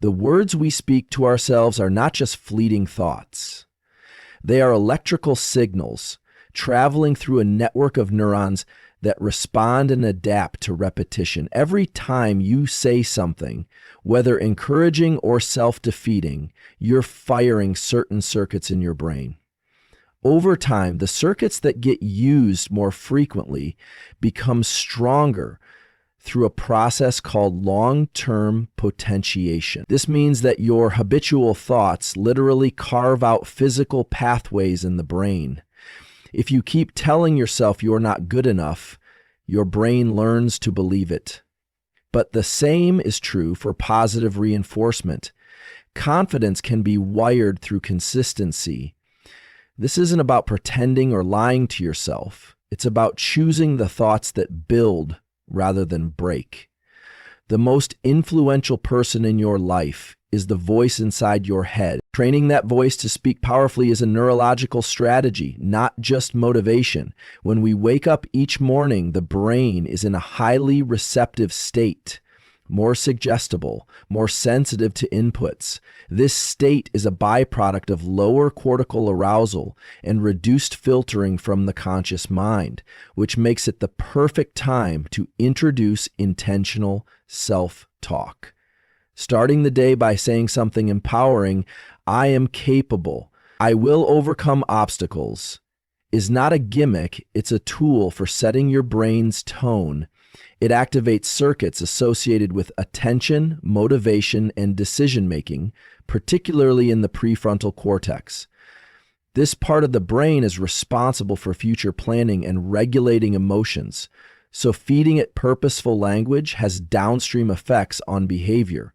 The words we speak to ourselves are not just fleeting thoughts. They are electrical signals traveling through a network of neurons that respond and adapt to repetition. Every time you say something, whether encouraging or self-defeating, you're firing certain circuits in your brain. Over time, the circuits that get used more frequently become stronger through a process called long-term potentiation. This means that your habitual thoughts literally carve out physical pathways in the brain. If you keep telling yourself you're not good enough, your brain learns to believe it. But the same is true for positive reinforcement. Confidence can be wired through consistency. This isn't about pretending or lying to yourself. It's about choosing the thoughts that build rather than break. The most influential person in your life is the voice inside your head. Training that voice to speak powerfully is a neurological strategy, not just motivation. When we wake up each morning, the brain is in a highly receptive state, more suggestible, more sensitive to inputs. This state is a byproduct of lower cortical arousal and reduced filtering from the conscious mind, which makes it the perfect time to introduce intentional self-talk. Starting the day by saying something empowering, "I am capable, I will overcome obstacles," is not a gimmick, it's a tool for setting your brain's tone. It activates circuits associated with attention, motivation, and decision-making, particularly in the prefrontal cortex. This part of the brain is responsible for future planning and regulating emotions, so feeding it purposeful language has downstream effects on behavior.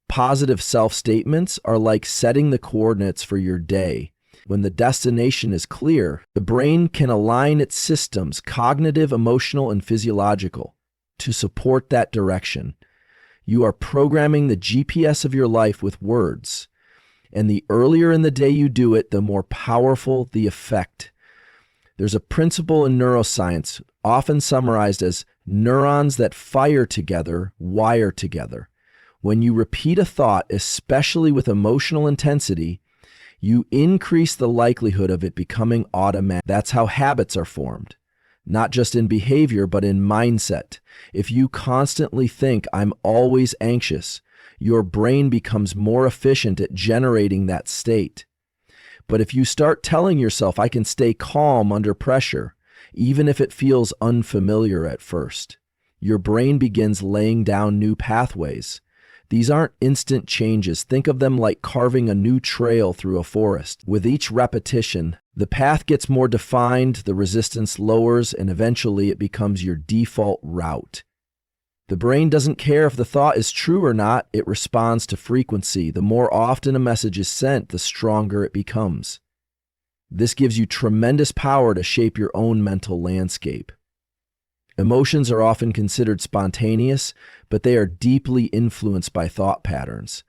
Positive self-statements are like setting the coordinates for your day. When the destination is clear, the brain can align its systems, cognitive, emotional, and physiological, to support that direction. You are programming the GPS of your life with words, and the earlier in the day you do it, the more powerful the effect. There's a principle in neuroscience, often summarized as neurons that fire together, wire together. When you repeat a thought, especially with emotional intensity, you increase the likelihood of it becoming automatic. That's how habits are formed. Not just in behavior, but in mindset. If you constantly think, "I'm always anxious," your brain becomes more efficient at generating that state. But if you start telling yourself, "I can stay calm under pressure," even if it feels unfamiliar at first, your brain begins laying down new pathways. These aren't instant changes. Think of them like carving a new trail through a forest. With each repetition, the path gets more defined, the resistance lowers, and eventually it becomes your default route. The brain doesn't care if the thought is true or not, it responds to frequency. The more often a message is sent, the stronger it becomes. This gives you tremendous power to shape your own mental landscape. Emotions are often considered spontaneous, but they are deeply influenced by thought patterns.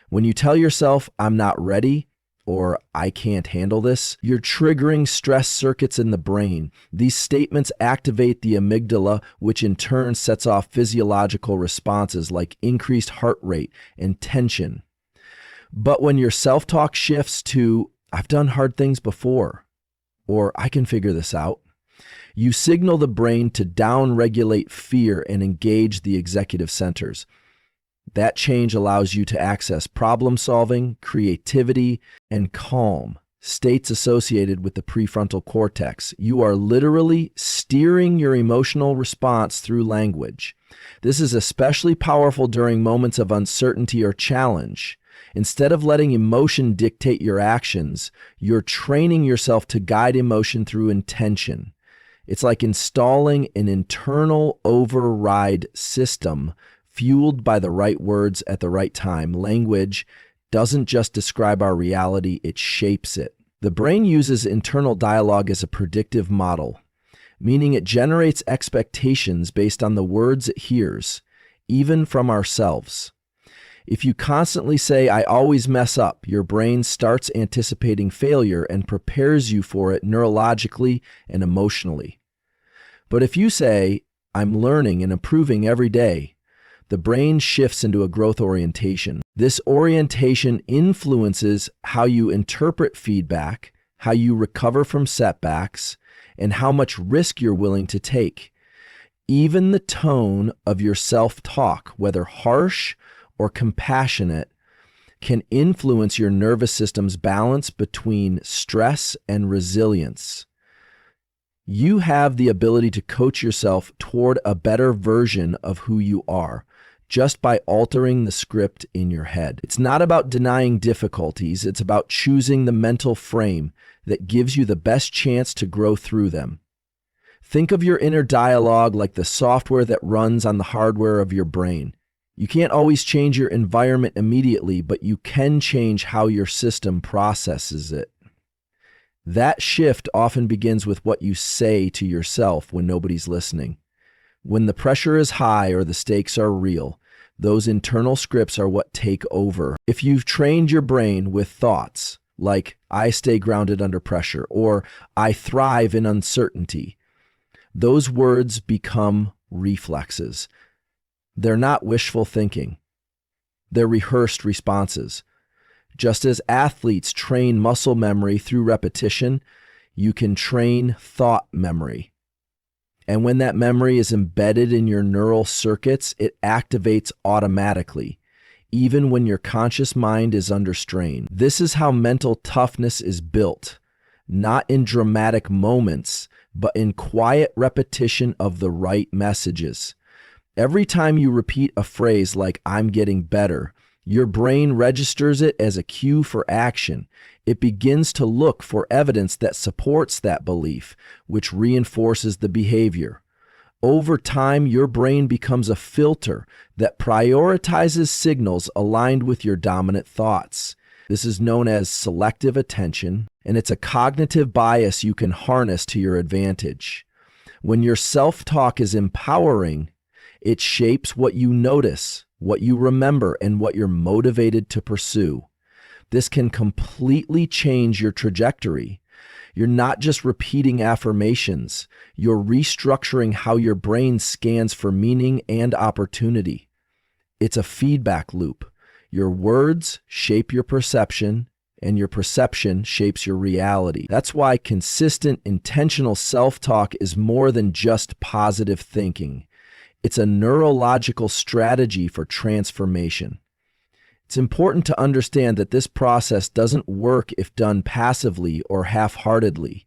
When you tell yourself, "I'm not ready," or "I can't handle this," you're triggering stress circuits in the brain. These statements activate the amygdala, which in turn sets off physiological responses like increased heart rate and tension. But when your self-talk shifts to, "I've done hard things before," or "I can figure this out," you signal the brain to down-regulate fear and engage the executive centers. That change allows you to access problem-solving, creativity, and calm, states associated with the prefrontal cortex. You are literally steering your emotional response through language. This is especially powerful during moments of uncertainty or challenge. Instead of letting emotion dictate your actions, you're training yourself to guide emotion through intention. It's like installing an internal override system fueled by the right words at the right time. Language doesn't just describe our reality, it shapes it. The brain uses internal dialogue as a predictive model, meaning it generates expectations based on the words it hears, even from ourselves. If you constantly say, "I always mess up," your brain starts anticipating failure and prepares you for it neurologically and emotionally. But if you say, "I'm learning and improving every day," the brain shifts into a growth orientation. This orientation influences how you interpret feedback, how you recover from setbacks, and how much risk you're willing to take. Even the tone of your self-talk, whether harsh or compassionate, can influence your nervous system's balance between stress and resilience. You have the ability to coach yourself toward a better version of who you are just by altering the script in your head. It's not about denying difficulties, it's about choosing the mental frame that gives you the best chance to grow through them. Think of your inner dialogue like the software that runs on the hardware of your brain. You can't always change your environment immediately, but you can change how your system processes it. That shift often begins with what you say to yourself when nobody's listening. When the pressure is high or the stakes are real, those internal scripts are what take over. If you've trained your brain with thoughts like, I stay grounded under pressure, or I thrive in uncertainty, those words become reflexes. They're not wishful thinking. They're rehearsed responses. Just as athletes train muscle memory through repetition, you can train thought memory. And when that memory is embedded in your neural circuits, it activates automatically, even when your conscious mind is under strain. This is how mental toughness is built, not in dramatic moments, but in quiet repetition of the right messages. Every time you repeat a phrase like, I'm getting better, your brain registers it as a cue for action. It begins to look for evidence that supports that belief, which reinforces the behavior. Over time, your brain becomes a filter that prioritizes signals aligned with your dominant thoughts. This is known as selective attention, and it's a cognitive bias you can harness to your advantage. When your self-talk is empowering, it shapes what you notice, what you remember, and what you're motivated to pursue. This can completely change your trajectory. You're not just repeating affirmations, you're restructuring how your brain scans for meaning and opportunity. It's a feedback loop. Your words shape your perception, and your perception shapes your reality. That's why consistent, intentional self-talk is more than just positive thinking. It's a neurological strategy for transformation. It's important to understand that this process doesn't work if done passively or half-heartedly.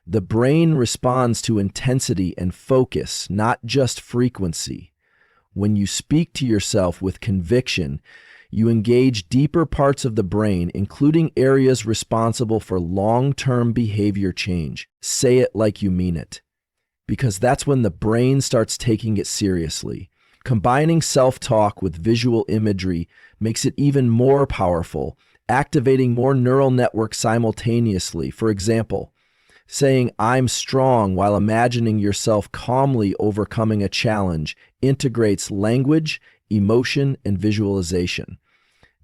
The brain responds to intensity and focus, not just frequency. When you speak to yourself with conviction, you engage deeper parts of the brain, including areas responsible for long-term behavior change. Say it like you mean it, because that's when the brain starts taking it seriously. Combining self-talk with visual imagery makes it even more powerful, activating more neural networks simultaneously. For example, saying, I'm strong while imagining yourself calmly overcoming a challenge integrates language, emotion, and visualization.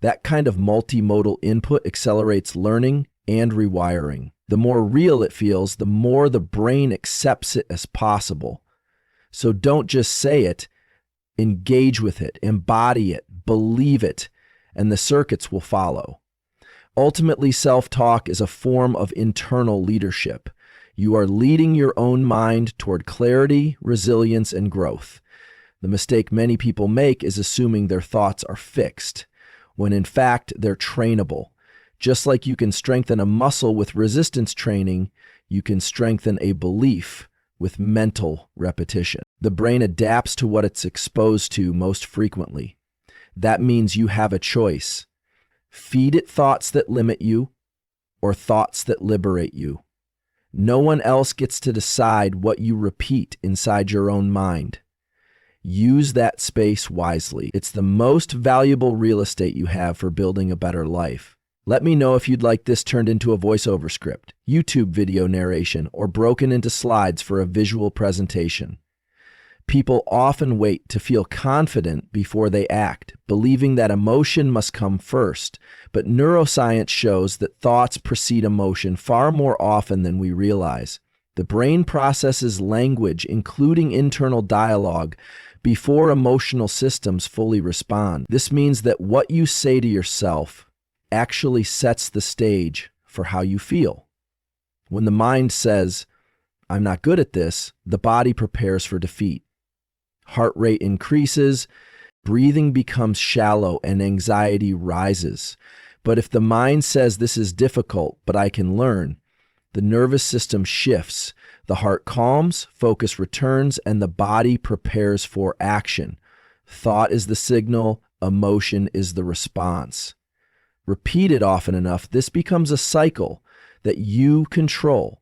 That kind of multimodal input accelerates learning and rewiring. The more real it feels, the more the brain accepts it as possible. So don't just say it, engage with it, embody it, believe it, and the circuits will follow. Ultimately, self-talk is a form of internal leadership. You are leading your own mind toward clarity, resilience, and growth. The mistake many people make is assuming their thoughts are fixed, when in fact they're trainable. Just like you can strengthen a muscle with resistance training, you can strengthen a belief with mental repetition. The brain adapts to what it's exposed to most frequently. That means you have a choice. Feed it thoughts that limit you or thoughts that liberate you. No one else gets to decide what you repeat inside your own mind. Use that space wisely. It's the most valuable real estate you have for building a better life. Let me know if you'd like this turned into a voiceover script, YouTube video narration, or broken into slides for a visual presentation. People often wait to feel confident before they act, believing that emotion must come first. But neuroscience shows that thoughts precede emotion far more often than we realize. The brain processes language, including internal dialogue, before emotional systems fully respond. This means that what you say to yourself actually sets the stage for how you feel. When the mind says, "I'm not good at this," the body prepares for defeat. Heart rate increases, breathing becomes shallow, and anxiety rises. But if the mind says, "This is difficult, but I can learn," the nervous system shifts, the heart calms, focus returns, and the body prepares for action. Thought is the signal, emotion is the response. Repeated often enough, this becomes a cycle that you control.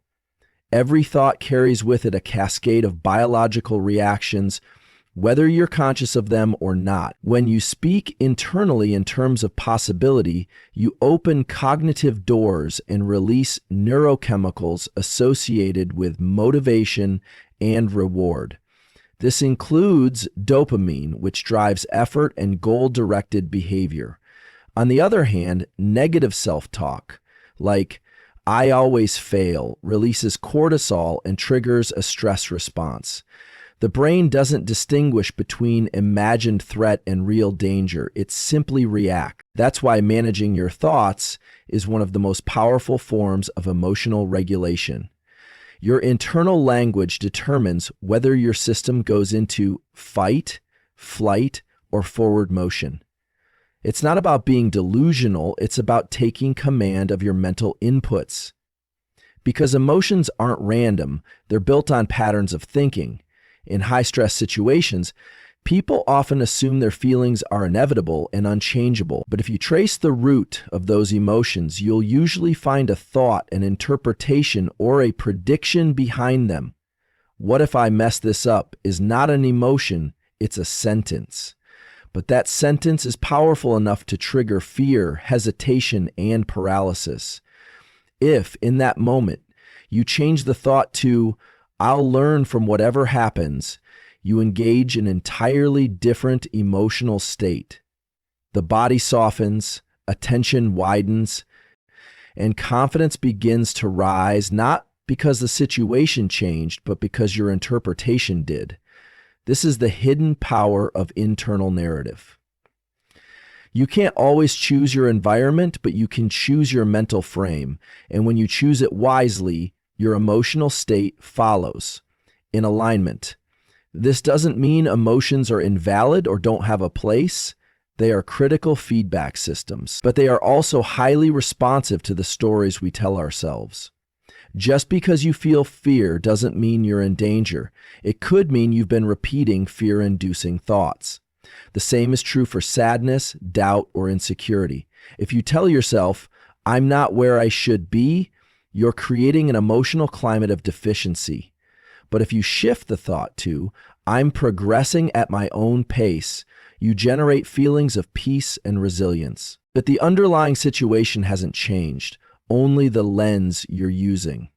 Every thought carries with it a cascade of biological reactions, whether you're conscious of them or not. When you speak internally in terms of possibility, you open cognitive doors and release neurochemicals associated with motivation and reward. This includes dopamine, which drives effort and goal-directed behavior. On the other hand, negative self-talk, like "I always fail," releases cortisol and triggers a stress response. The brain doesn't distinguish between imagined threat and real danger. It simply reacts. That's why managing your thoughts is one of the most powerful forms of emotional regulation. Your internal language determines whether your system goes into fight, flight, or forward motion. It's not about being delusional, it's about taking command of your mental inputs. Because emotions aren't random, they're built on patterns of thinking. In high-stress situations, people often assume their feelings are inevitable and unchangeable. But if you trace the root of those emotions, you'll usually find a thought, an interpretation, or a prediction behind them. "What if I mess this up?" is not an emotion, it's a sentence. But that sentence is powerful enough to trigger fear, hesitation, and paralysis. If, in that moment, you change the thought to, "I'll learn from whatever happens," you engage an entirely different emotional state. The body softens, attention widens, and confidence begins to rise, not because the situation changed, but because your interpretation did. This is the hidden power of internal narrative. You can't always choose your environment, but you can choose your mental frame. And when you choose it wisely, your emotional state follows in alignment. This doesn't mean emotions are invalid or don't have a place. They are critical feedback systems, but they are also highly responsive to the stories we tell ourselves. Just because you feel fear doesn't mean you're in danger. It could mean you've been repeating fear-inducing thoughts. The same is true for sadness, doubt, or insecurity. If you tell yourself, "I'm not where I should be," you're creating an emotional climate of deficiency. But if you shift the thought to, "I'm progressing at my own pace," you generate feelings of peace and resilience. But the underlying situation hasn't changed. Only the lens you're using.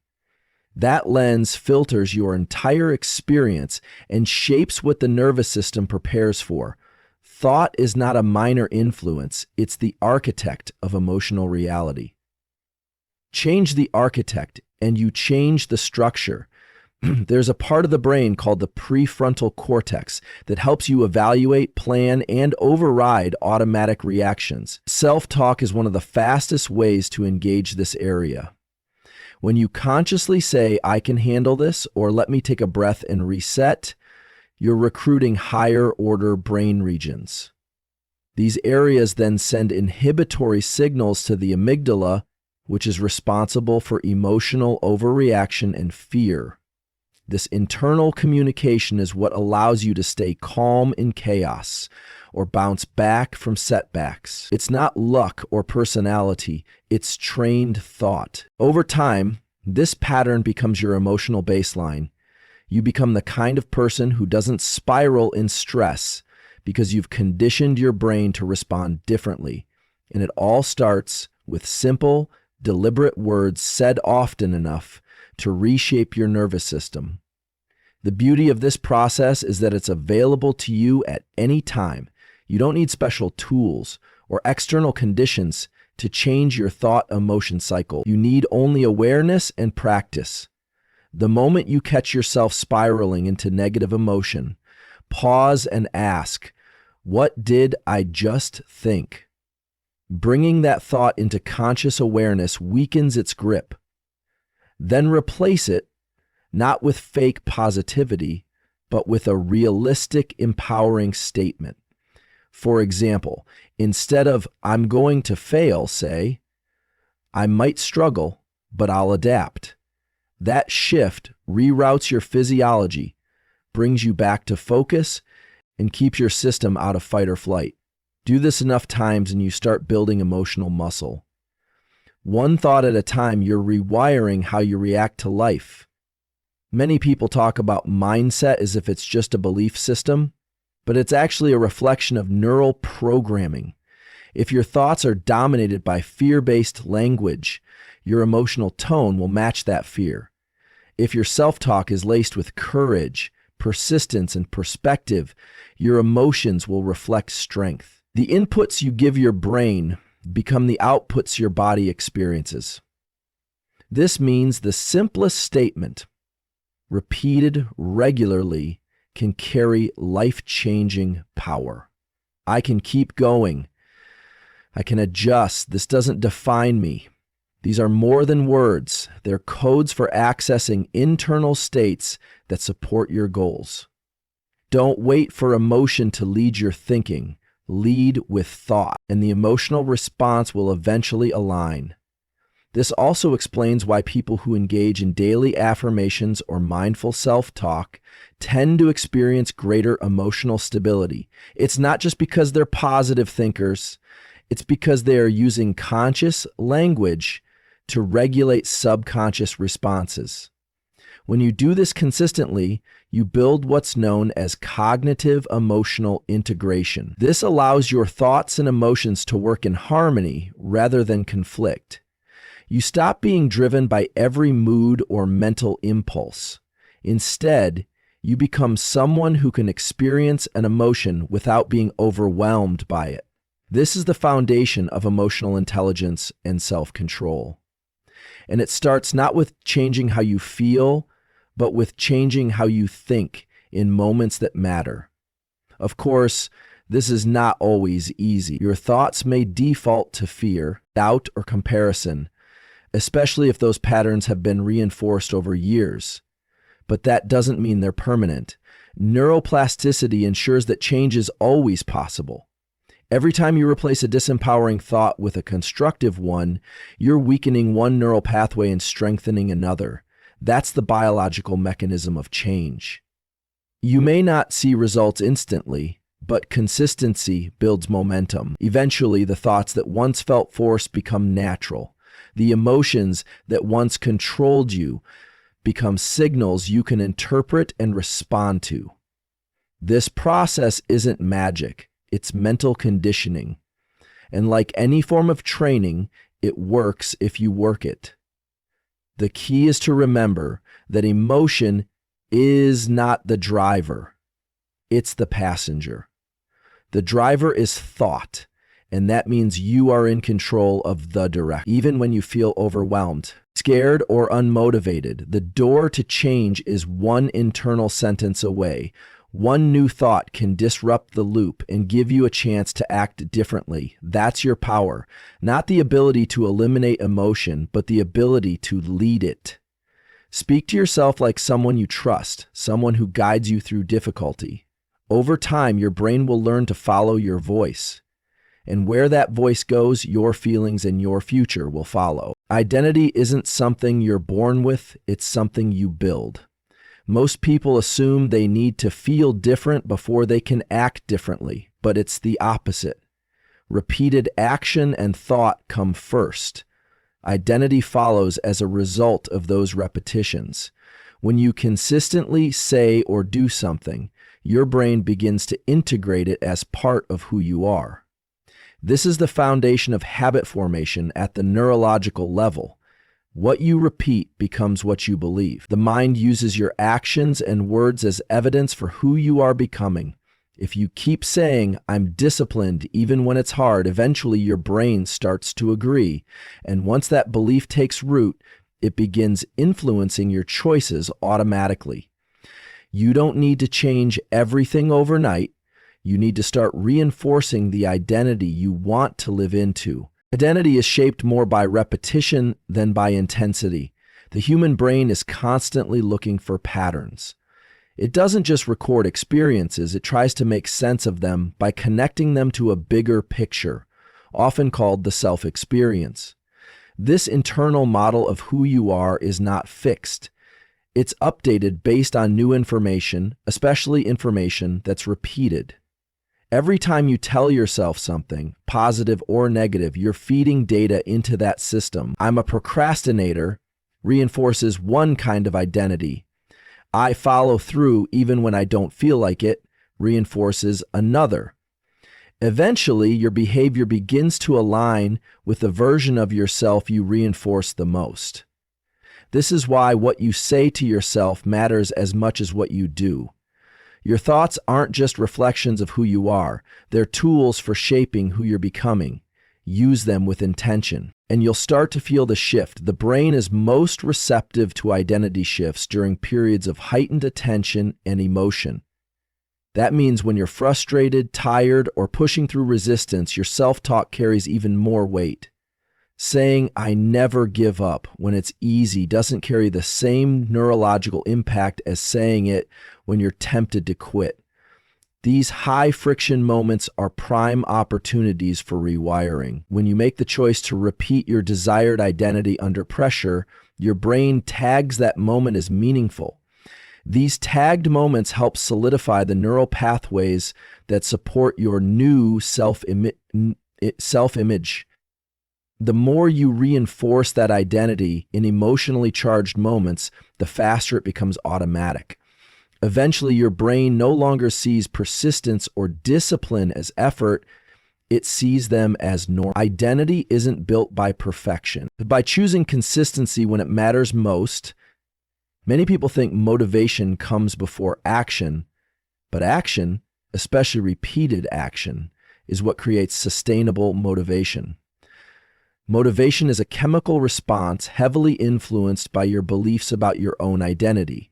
That lens filters your entire experience and shapes what the nervous system prepares for. Thought is not a minor influence, it's the architect of emotional reality. Change the architect and you change the structure. There's a part of the brain called the prefrontal cortex that helps you evaluate, plan, and override automatic reactions. Self-talk is one of the fastest ways to engage this area. When you consciously say, "I can handle this," or "let me take a breath and reset," you're recruiting higher order brain regions. These areas then send inhibitory signals to the amygdala, which is responsible for emotional overreaction and fear. This internal communication is what allows you to stay calm in chaos or bounce back from setbacks. It's not luck or personality, it's trained thought. Over time, this pattern becomes your emotional baseline. You become the kind of person who doesn't spiral in stress because you've conditioned your brain to respond differently. And it all starts with simple, deliberate words said often enough to reshape your nervous system. The beauty of this process is that it's available to you at any time. You don't need special tools or external conditions to change your thought-emotion cycle. You need only awareness and practice. The moment you catch yourself spiraling into negative emotion, Pause and ask, what did I just think? Bringing that thought into conscious awareness weakens its grip. Then replace it, not with fake positivity, but with a realistic, empowering statement. For example, instead of "I'm going to fail," say, "I might struggle, but I'll adapt." That shift reroutes your physiology, brings you back to focus, and keeps your system out of fight or flight. Do this enough times and you start building emotional muscle. One thought at a time, you're rewiring how you react to life. Many people talk about mindset as if it's just a belief system, but it's actually a reflection of neural programming. If your thoughts are dominated by fear-based language, your emotional tone will match that fear. If your self-talk is laced with courage, persistence, and perspective, your emotions will reflect strength. The inputs you give your brain become the outputs your body experiences. This means the simplest statement, repeated regularly, can carry life-changing power. I can keep going. I can adjust. This doesn't define me. These are more than words. They're codes for accessing internal states that support your goals. Don't wait for emotion to lead your thinking. Lead with thought, and the emotional response will eventually align. This also explains why people who engage in daily affirmations or mindful self-talk tend to experience greater emotional stability. It's not just because they're positive thinkers. It's because they are using conscious language to regulate subconscious responses. When you do this consistently, you build what's known as cognitive emotional integration. This allows your thoughts and emotions to work in harmony rather than conflict. You stop being driven by every mood or mental impulse. Instead, you become someone who can experience an emotion without being overwhelmed by it. This is the foundation of emotional intelligence and self-control. And it starts not with changing how you feel, but with changing how you think in moments that matter. Of course, this is not always easy. Your thoughts may default to fear, doubt, or comparison, especially if those patterns have been reinforced over years. But that doesn't mean they're permanent. Neuroplasticity ensures that change is always possible. Every time you replace a disempowering thought with a constructive one, you're weakening one neural pathway and strengthening another. That's the biological mechanism of change. You may not see results instantly, but consistency builds momentum. Eventually, the thoughts that once felt forced become natural. The emotions that once controlled you become signals you can interpret and respond to. This process isn't magic, it's mental conditioning. And like any form of training, it works if you work it. The key is to remember that emotion is not the driver, it's the passenger. The driver is thought, and that means you are in control of the direction. Even when you feel overwhelmed, scared, or unmotivated, the door to change is one internal sentence away. One new thought can disrupt the loop and give you a chance to act differently. That's your power. Not the ability to eliminate emotion, but the ability to lead it. Speak to yourself like someone you trust, someone who guides you through difficulty. Over time, your brain will learn to follow your voice. And where that voice goes, your feelings and your future will follow. Identity isn't something you're born with, it's something you build. Most people assume they need to feel different before they can act differently, but it's the opposite. Repeated action and thought come first. Identity follows as a result of those repetitions. When you consistently say or do something, your brain begins to integrate it as part of who you are. This is the foundation of habit formation at the neurological level. What you repeat becomes what you believe. The mind uses your actions and words as evidence for who you are becoming. If you keep saying, "I'm disciplined," even when it's hard, eventually your brain starts to agree. And once that belief takes root, it begins influencing your choices automatically. You don't need to change everything overnight. You need to start reinforcing the identity you want to live into. Identity is shaped more by repetition than by intensity. The human brain is constantly looking for patterns. It doesn't just record experiences, it tries to make sense of them by connecting them to a bigger picture, often called the self-experience. This internal model of who you are is not fixed. It's updated based on new information, especially information that's repeated. Every time you tell yourself something, positive or negative, you're feeding data into that system. I'm a procrastinator reinforces one kind of identity. I follow through even when I don't feel like it reinforces another. Eventually, your behavior begins to align with the version of yourself you reinforce the most. This is why what you say to yourself matters as much as what you do. Your thoughts aren't just reflections of who you are. They're tools for shaping who you're becoming. Use them with intention, and you'll start to feel the shift. The brain is most receptive to identity shifts during periods of heightened attention and emotion. That means when you're frustrated, tired, or pushing through resistance, your self-talk carries even more weight. Saying, "I never give up," when it's easy doesn't carry the same neurological impact as saying it when you're tempted to quit. These high-friction moments are prime opportunities for rewiring. When you make the choice to repeat your desired identity under pressure, your brain tags that moment as meaningful. These tagged moments help solidify the neural pathways that support your new self-image. The more you reinforce that identity in emotionally charged moments, the faster it becomes automatic. Eventually, your brain no longer sees persistence or discipline as effort. It sees them as norm. Identity isn't built by perfection. By choosing consistency when it matters most, many people think motivation comes before action, but action, especially repeated action, is what creates sustainable motivation. Motivation is a chemical response heavily influenced by your beliefs about your own identity.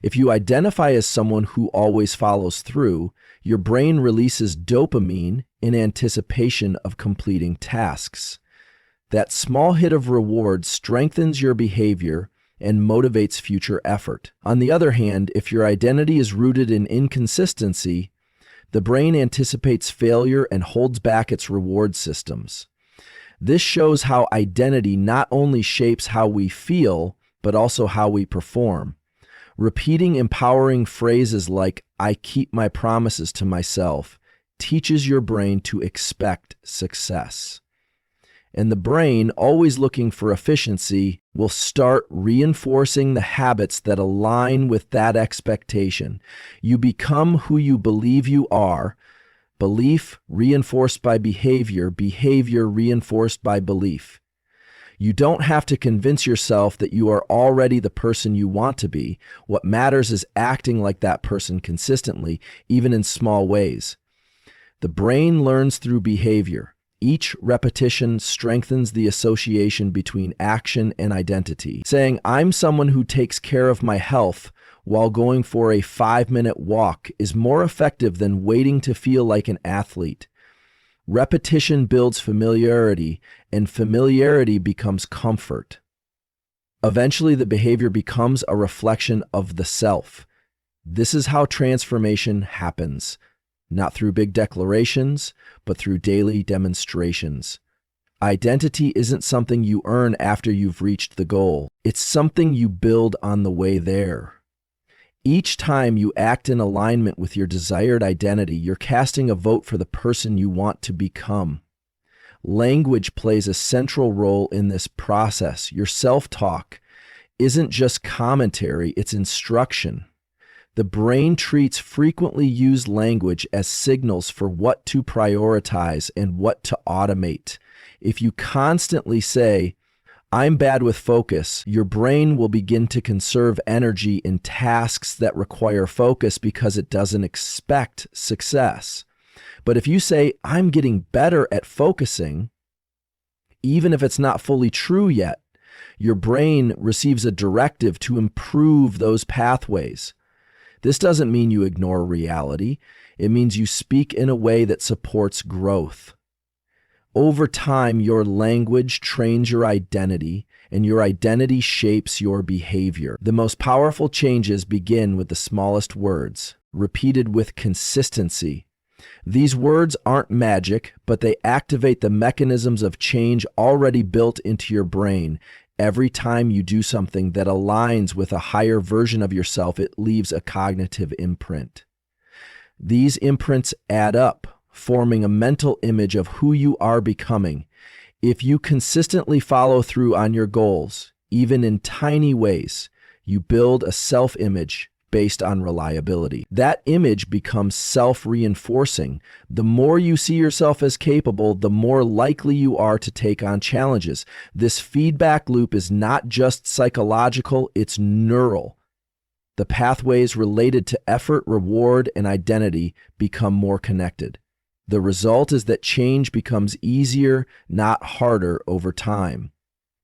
If you identify as someone who always follows through, your brain releases dopamine in anticipation of completing tasks. That small hit of reward strengthens your behavior and motivates future effort. On the other hand, if your identity is rooted in inconsistency, the brain anticipates failure and holds back its reward systems. This shows how identity not only shapes how we feel, but also how we perform. Repeating empowering phrases like, "I keep my promises to myself," teaches your brain to expect success. And the brain, always looking for efficiency, will start reinforcing the habits that align with that expectation. You become who you believe you are. Belief reinforced by behavior, behavior reinforced by belief. You don't have to convince yourself that you are already the person you want to be. What matters is acting like that person consistently, even in small ways. The brain learns through behavior. Each repetition strengthens the association between action and identity. Saying, "I'm someone who takes care of my health," while going for a 5-minute walk is more effective than waiting to feel like an athlete. Repetition builds familiarity, and familiarity becomes comfort. Eventually, the behavior becomes a reflection of the self. This is how transformation happens, not through big declarations, but through daily demonstrations. Identity isn't something you earn after you've reached the goal. It's something you build on the way there. Each time you act in alignment with your desired identity, you're casting a vote for the person you want to become. Language plays a central role in this process. Your self-talk isn't just commentary, it's instruction. The brain treats frequently used language as signals for what to prioritize and what to automate. If you constantly say, "I'm bad with focus," your brain will begin to conserve energy in tasks that require focus because it doesn't expect success. But if you say, "I'm getting better at focusing," even if it's not fully true yet, your brain receives a directive to improve those pathways. This doesn't mean you ignore reality. It means you speak in a way that supports growth. Over time, your language trains your identity, and your identity shapes your behavior. The most powerful changes begin with the smallest words, repeated with consistency. These words aren't magic, but they activate the mechanisms of change already built into your brain. Every time you do something that aligns with a higher version of yourself, it leaves a cognitive imprint. These imprints add up, forming a mental image of who you are becoming. If you consistently follow through on your goals, even in tiny ways, you build a self-image based on reliability. That image becomes self-reinforcing. The more you see yourself as capable, the more likely you are to take on challenges. This feedback loop is not just psychological, it's neural. The pathways related to effort, reward, and identity become more connected. The result is that change becomes easier, not harder over time.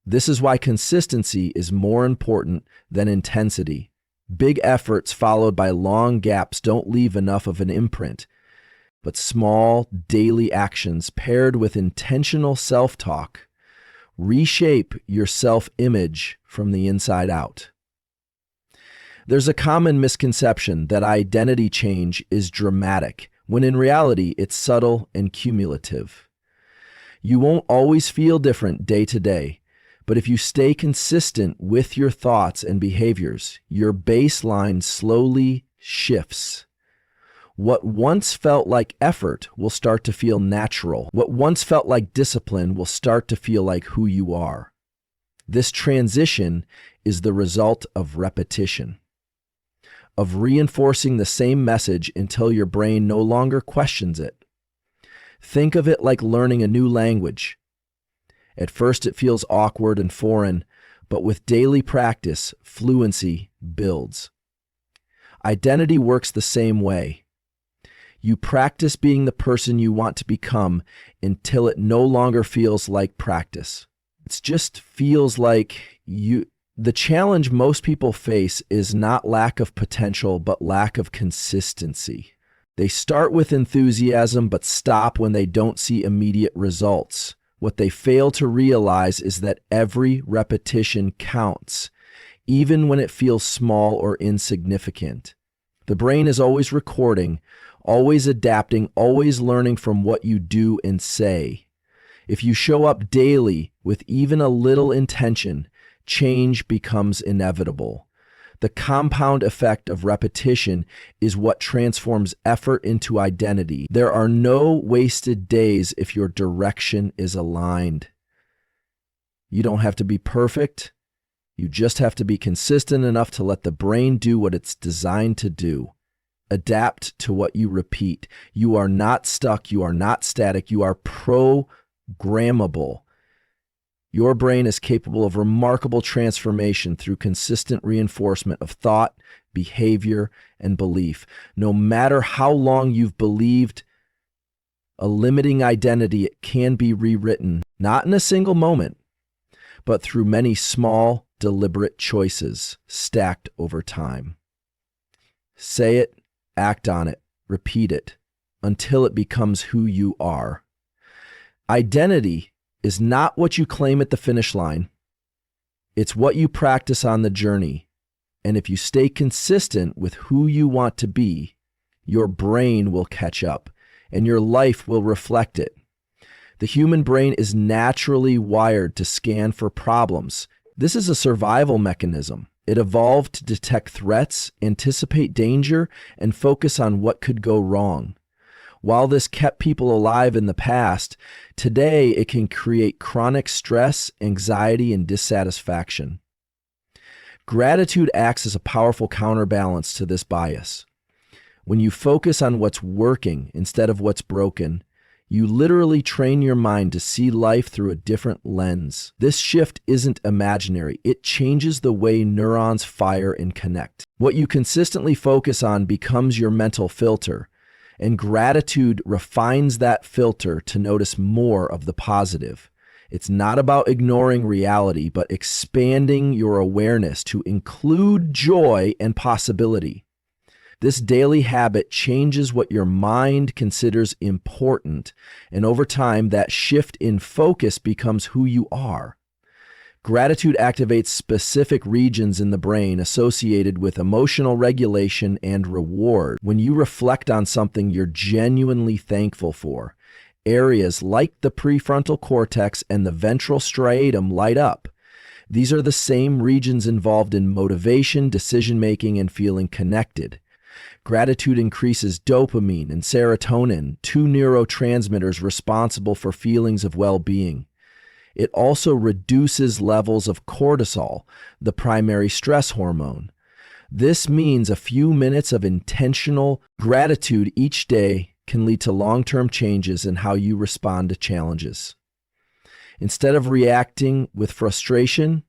This is why consistency is more important than intensity. Big efforts followed by long gaps don't leave enough of an imprint, but small daily actions paired with intentional self-talk reshape your self-image from the inside out. There's a common misconception that identity change is dramatic, when in reality it's subtle and cumulative. You won't always feel different day to day, but if you stay consistent with your thoughts and behaviors, your baseline slowly shifts. What once felt like effort will start to feel natural. What once felt like discipline will start to feel like who you are. This transition is the result of repetition, of reinforcing the same message until your brain no longer questions it. Think of it like learning a new language. At first it feels awkward and foreign, but with daily practice, fluency builds. Identity works the same way. You practice being the person you want to become until it no longer feels like practice. It just feels like you. The challenge most people face is not lack of potential, but lack of consistency. They start with enthusiasm, but stop when they don't see immediate results. What they fail to realize is that every repetition counts, even when it feels small or insignificant. The brain is always recording, always adapting, always learning from what you do and say. If you show up daily with even a little intention, change becomes inevitable. The compound effect of repetition is what transforms effort into identity. There are no wasted days if your direction is aligned. You don't have to be perfect. You just have to be consistent enough to let the brain do what it's designed to do. Adapt to what you repeat. You are not stuck. You are not static. You are programmable. Your brain is capable of remarkable transformation through consistent reinforcement of thought, behavior, and belief. No matter how long you've believed a limiting identity, it can be rewritten, not in a single moment, but through many small, deliberate choices stacked over time. Say it, act on it, repeat it, until it becomes who you are. Identity is not what you claim at the finish line. It's what you practice on the journey. And if you stay consistent with who you want to be, your brain will catch up and your life will reflect it. The human brain is naturally wired to scan for problems. This is a survival mechanism. It evolved to detect threats, anticipate danger, and focus on what could go wrong. While this kept people alive in the past, today it can create chronic stress, anxiety, and dissatisfaction. Gratitude acts as a powerful counterbalance to this bias. When you focus on what's working instead of what's broken, you literally train your mind to see life through a different lens. This shift isn't imaginary. It changes the way neurons fire and connect. What you consistently focus on becomes your mental filter. And gratitude refines that filter to notice more of the positive. It's not about ignoring reality, but expanding your awareness to include joy and possibility. This daily habit changes what your mind considers important, and over time, that shift in focus becomes who you are. Gratitude activates specific regions in the brain associated with emotional regulation and reward. When you reflect on something you're genuinely thankful for, areas like the prefrontal cortex and the ventral striatum light up. These are the same regions involved in motivation, decision-making, and feeling connected. Gratitude increases dopamine and serotonin, two neurotransmitters responsible for feelings of well-being. It also reduces levels of cortisol, the primary stress hormone. This means a few minutes of intentional gratitude each day can lead to long-term changes in how you respond to challenges. Instead of reacting with frustration,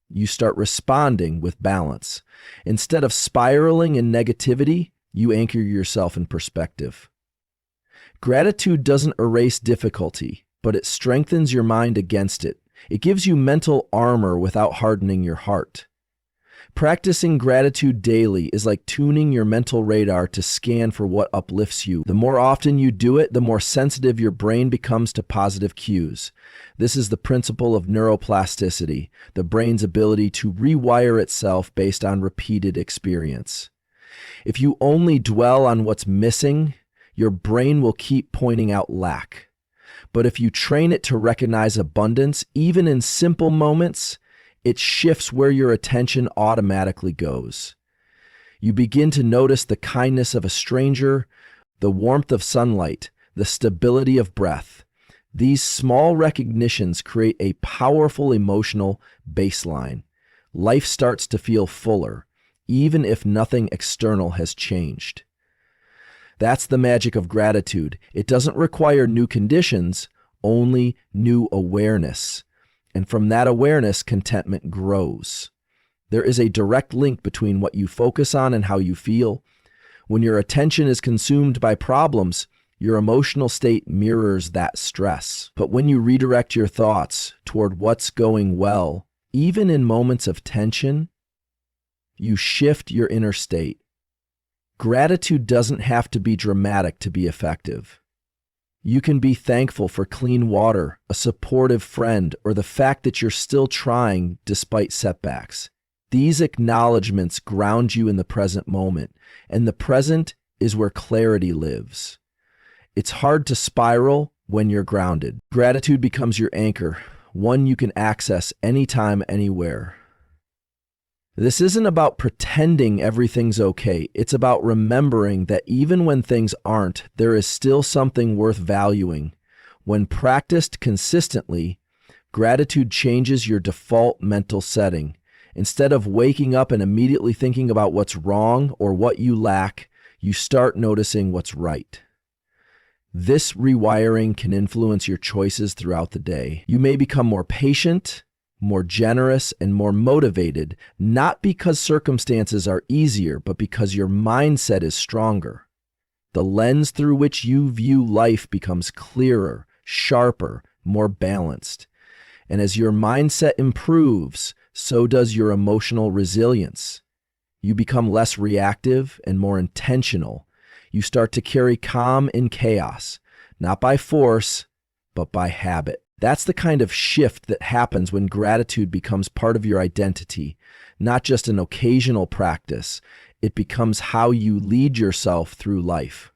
you start responding with balance. Instead of spiraling in negativity, you anchor yourself in perspective. Gratitude doesn't erase difficulty, but it strengthens your mind against it. It gives you mental armor without hardening your heart. Practicing gratitude daily is like tuning your mental radar to scan for what uplifts you. The more often you do it, the more sensitive your brain becomes to positive cues. This is the principle of neuroplasticity, the brain's ability to rewire itself based on repeated experience. If you only dwell on what's missing, your brain will keep pointing out lack. But if you train it to recognize abundance, even in simple moments, it shifts where your attention automatically goes. You begin to notice the kindness of a stranger, the warmth of sunlight, the stability of breath. These small recognitions create a powerful emotional baseline. Life starts to feel fuller, even if nothing external has changed. That's the magic of gratitude. It doesn't require new conditions, only new awareness. And from that awareness, contentment grows. There is a direct link between what you focus on and how you feel. When your attention is consumed by problems, your emotional state mirrors that stress. But when you redirect your thoughts toward what's going well, even in moments of tension, you shift your inner state. Gratitude doesn't have to be dramatic to be effective. You can be thankful for clean water, a supportive friend, or the fact that you're still trying despite setbacks. These acknowledgments ground you in the present moment, and the present is where clarity lives. It's hard to spiral when you're grounded. Gratitude becomes your anchor, one you can access anytime, anywhere. This isn't about pretending everything's okay. It's about remembering that even when things aren't, there is still something worth valuing. When practiced consistently, gratitude changes your default mental setting. Instead of waking up and immediately thinking about what's wrong or what you lack, you start noticing what's right. This rewiring can influence your choices throughout the day. You may become more patient, more generous, and more motivated, not because circumstances are easier, but because your mindset is stronger. The lens through which you view life becomes clearer, sharper, more balanced. And as your mindset improves, so does your emotional resilience. You become less reactive and more intentional. You start to carry calm in chaos, not by force, but by habit. That's the kind of shift that happens when gratitude becomes part of your identity, not just an occasional practice. It becomes how you lead yourself through life.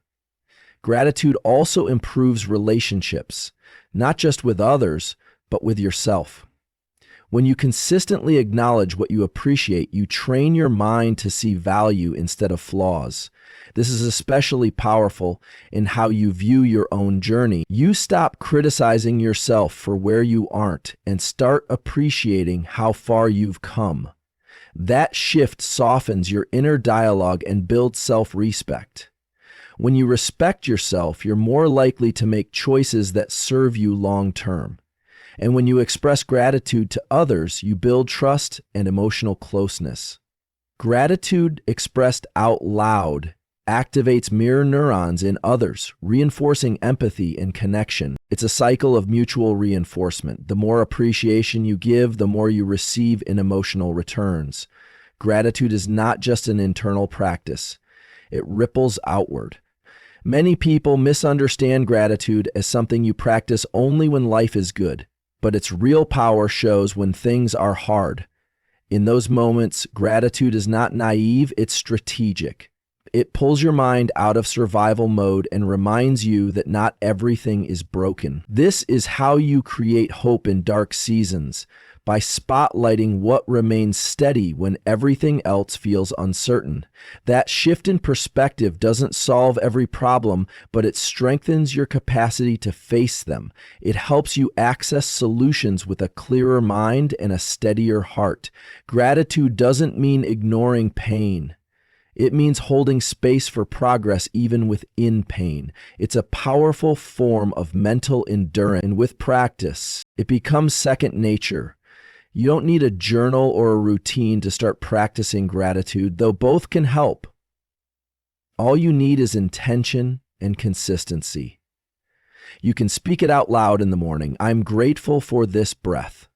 Gratitude also improves relationships, not just with others, but with yourself. When you consistently acknowledge what you appreciate, you train your mind to see value instead of flaws. This is especially powerful in how you view your own journey. You stop criticizing yourself for where you aren't and start appreciating how far you've come. That shift softens your inner dialogue and builds self-respect. When you respect yourself, you're more likely to make choices that serve you long-term. And when you express gratitude to others, you build trust and emotional closeness. Gratitude expressed out loud activates mirror neurons in others, reinforcing empathy and connection. It's a cycle of mutual reinforcement. The more appreciation you give, the more you receive in emotional returns. Gratitude is not just an internal practice. it ripples outward. Many people misunderstand gratitude as something you practice only when life is good, but its real power shows when things are hard. In those moments, gratitude is not naive, it's strategic. It pulls your mind out of survival mode and reminds you that not everything is broken. This is how you create hope in dark seasons, by spotlighting what remains steady when everything else feels uncertain. That shift in perspective doesn't solve every problem, but it strengthens your capacity to face them. It helps you access solutions with a clearer mind and a steadier heart. Gratitude doesn't mean ignoring pain. It means holding space for progress even within pain. It's a powerful form of mental endurance, and with practice, it becomes second nature. You don't need a journal or a routine to start practicing gratitude, though both can help. All you need is intention and consistency. You can speak it out loud in the morning, "I'm grateful for this breath."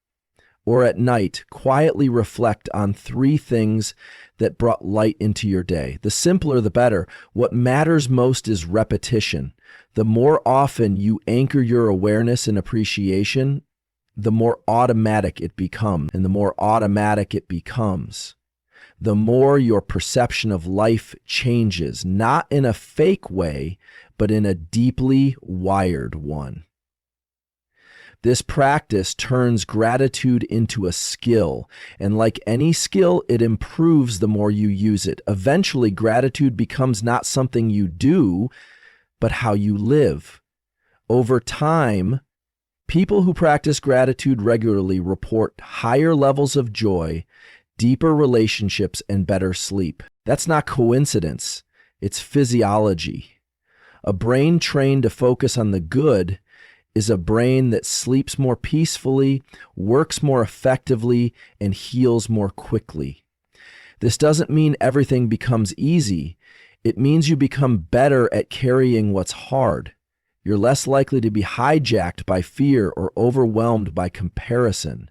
Or at night, quietly reflect on 3 things that brought light into your day. The simpler, the better. What matters most is repetition. The more often you anchor your awareness and appreciation, the more automatic it becomes. And the more automatic it becomes, the more your perception of life changes, not in a fake way, but in a deeply wired one. This practice turns gratitude into a skill, and like any skill, it improves the more you use it. Eventually, gratitude becomes not something you do, but how you live. Over time, people who practice gratitude regularly report higher levels of joy, deeper relationships, and better sleep. That's not coincidence, it's physiology. A brain trained to focus on the good is a brain that sleeps more peacefully, works more effectively, and heals more quickly. This doesn't mean everything becomes easy. It means you become better at carrying what's hard. You're less likely to be hijacked by fear or overwhelmed by comparison,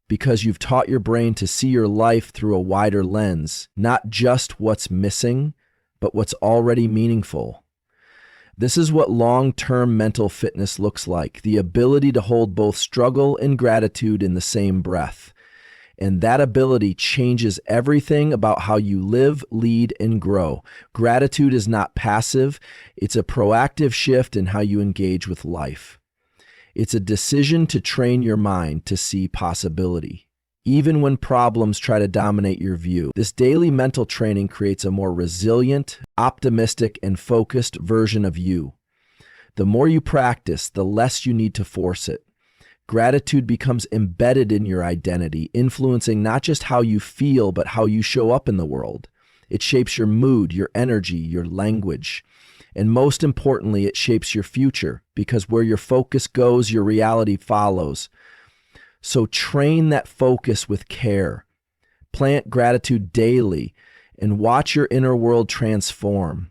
because you've taught your brain to see your life through a wider lens, not just what's missing, but what's already meaningful. This is what long-term mental fitness looks like, the ability to hold both struggle and gratitude in the same breath. And that ability changes everything about how you live, lead, and grow. Gratitude is not passive. It's a proactive shift in how you engage with life. It's a decision to train your mind to see possibility, even when problems try to dominate your view. This daily mental training creates a more resilient, optimistic, and focused version of you. The more you practice, the less you need to force it. Gratitude becomes embedded in your identity, influencing not just how you feel, but how you show up in the world. It shapes your mood, your energy, your language. And most importantly, it shapes your future, because where your focus goes, your reality follows. So train that focus with care. Plant gratitude daily and watch your inner world transform.